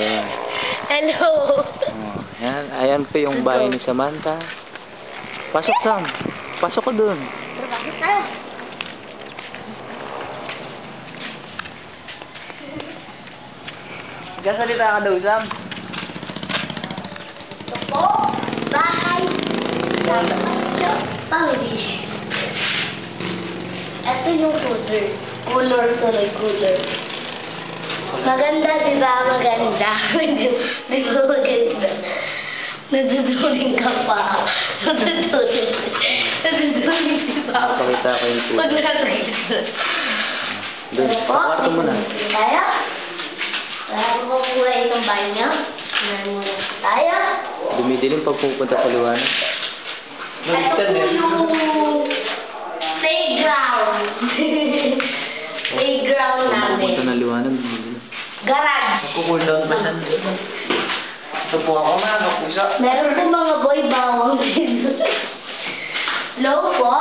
Ayan. Hello. Ayan. Ayan po yung bahay ni Samantha. Pasok, Sam. Pasok ko dun. Bakit na? Kasalita ka daw, Sam. Ito po, bahay. Family. Ito yung cooler. Cooler tuloy, cooler. Maganda, di ba? Maganda. Di ba maganda? Naduduling ka pa. Naduduling si Papa. Pakita ko yung cooler. Pag nakakita. Doon, sa kwarto mo na. Tayo. Wala ko kulay itong banyo. Tayo. Dumidilim pag pupunta sa liwanag. Ito po yung playground. Playground Pag pupunta namin. ng liwanag, dumidilim. Garage. Cool down pa siya. Ito po ako mga kapusa. Meron po mga boy bawang dito. Hello po.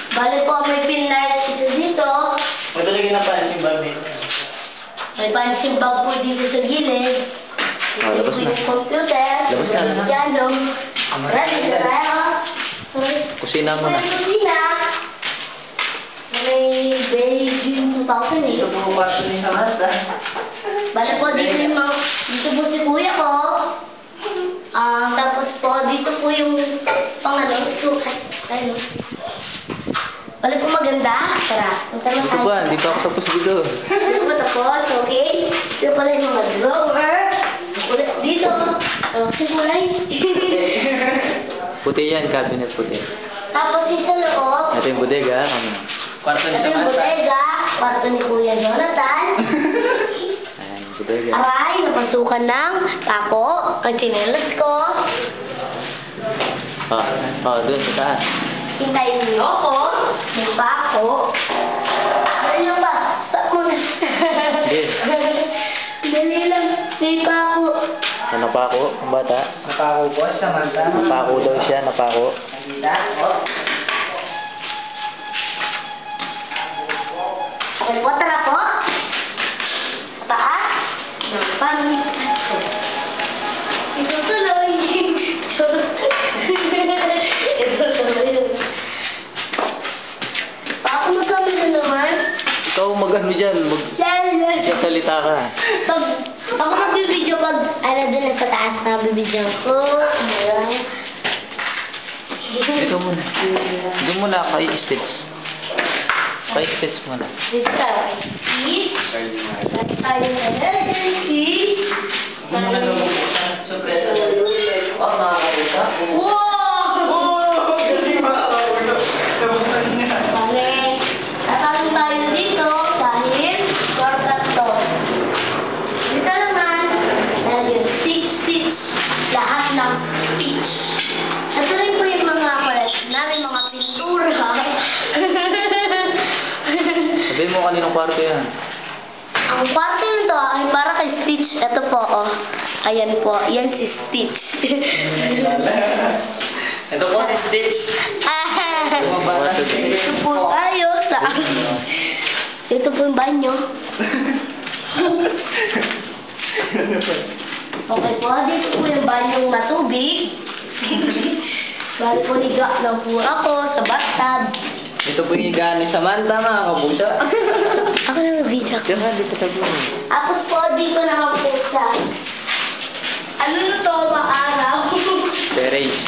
Bale po may pin light dito. Madali na pa yung Barbie. May punching bag po dito sa gilid. Labas na. May computer. Labas na, labas na. Piano. Ready na tayo. Kusina mo na. May kusina. May Beijing 2000 eh. Ito po kwarto ni Samantha. Bale po dito yung mga, dito po si kuya ko. Tapos po dito po yung pangano, sukat. Ayun. Bale po maganda. Tara, punta na Dito tayo. ba? Dito ako tapos dito. Dito po tapos, okay? Dito pala yung mga drawer. Ulit dito. Simulay. Puti yan, cabinet puti. Tapos dito loob. Ito yung bodega. Kami na. Kwarto Ito yung bodega. Kwarto ni Kuya Jonathan. Ayan, yung bodega. Aray, napasukan ng tako. Ang chinelas ko. Doon sa taas. Hintayin niyo ako. May pako. Ano nyo ba? Saan mo na? Hindi. Dali lang. May pako. Ano pa ako? Ang bata? Napako po, Samantha. Napako daw siya, napako. Nakita po. Okay po, tara po. Taas. Ng pangit. Ito tuloy. Ito tuloy. Pako, magkami na naman. Ikaw mag-ano dyan, magsasalita ka. Pag ako magbibideo pag ano dun sa taas na bibidyo ko. Dito muna. Doon muna, kay-stitch. Kay-stitch muna. Dito tayo. See? Dito tayo na emergency. Wow! Bale, tatawin tayo dito dahil shortcut to. Dito naman, dahil stitch, lahat ng stitch. Ito rin po yung mga palet namin, mga pintura. Sabihin mo kaninong kwarto yan. Ang kwarto nito ay para kay Stitch. Ito po, oh. Ayan po, yan si Stitch. Ito po, Stitch. Ito po tayo sa... Ito po yung banyo. Okay po, dito po yung banyong matubig. Bali po niga lang po ako sa bathtub. Ito po yung higaan ni Samantha, mga kapusa. Ako na mag-video. Diyan ka, dito sa buhay. Tapos po, dito naman po sa... Ano na to, maaraw? Terrace.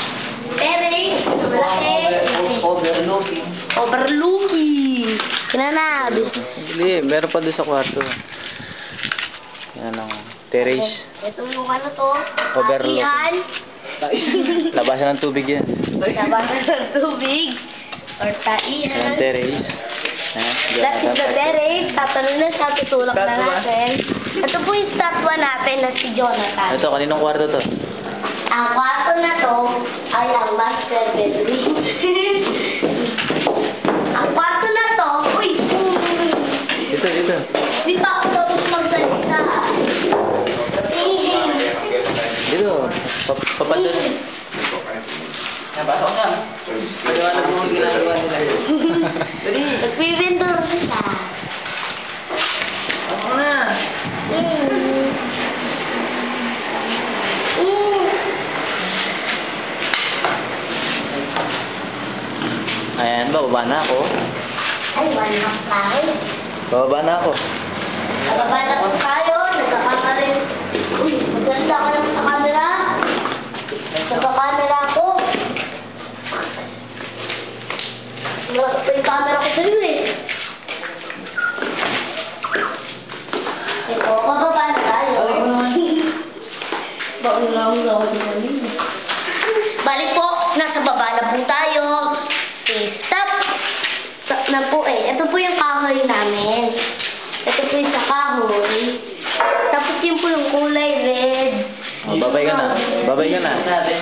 Terrace. Malaki. Overlooking. Overlooking. Kinanabis. Hindi, meron pa doon sa kwarto. Yan ang terrace. Ito yung ano to. Overlooking. Taihan. Labasan ng tubig yan. Labasan ng tubig. Or Yan ang taihan. terrace. That is the terrace. Tatanong na sa tutulak na Statwa? natin. Ito po yung statwa natin na si Jonathan. Ito, kaninong kwarto to? Ang kwarto na to ay ang master bedroom. Ang kwarto na to, uy! Dito, dito. Di pa ako tapos magsalita. Dito. Papadun. Napasok na. Paliwanag mo ang ginagawa nila. Dali. Nagpipintor sila. Pasok na. bababa na ako. Ay, walang tayo. Bababa na ako. Bababa na po tayo. Nagkakama rin. Uy, maganda ka naman sa camera. Nagka-camera ako. Wala pa yung camera ko sa'yo eh. Ito, bababa na tayo. Baon lang daw. Balik po, nasa baba na po tayo. Okay, stop. Stop na po eh. Ito po yung kahoy namin. Ito po yung sa kahoy. Tapos yun po yung kulay red. Oh, babay ka na. Babay ka na. Natin.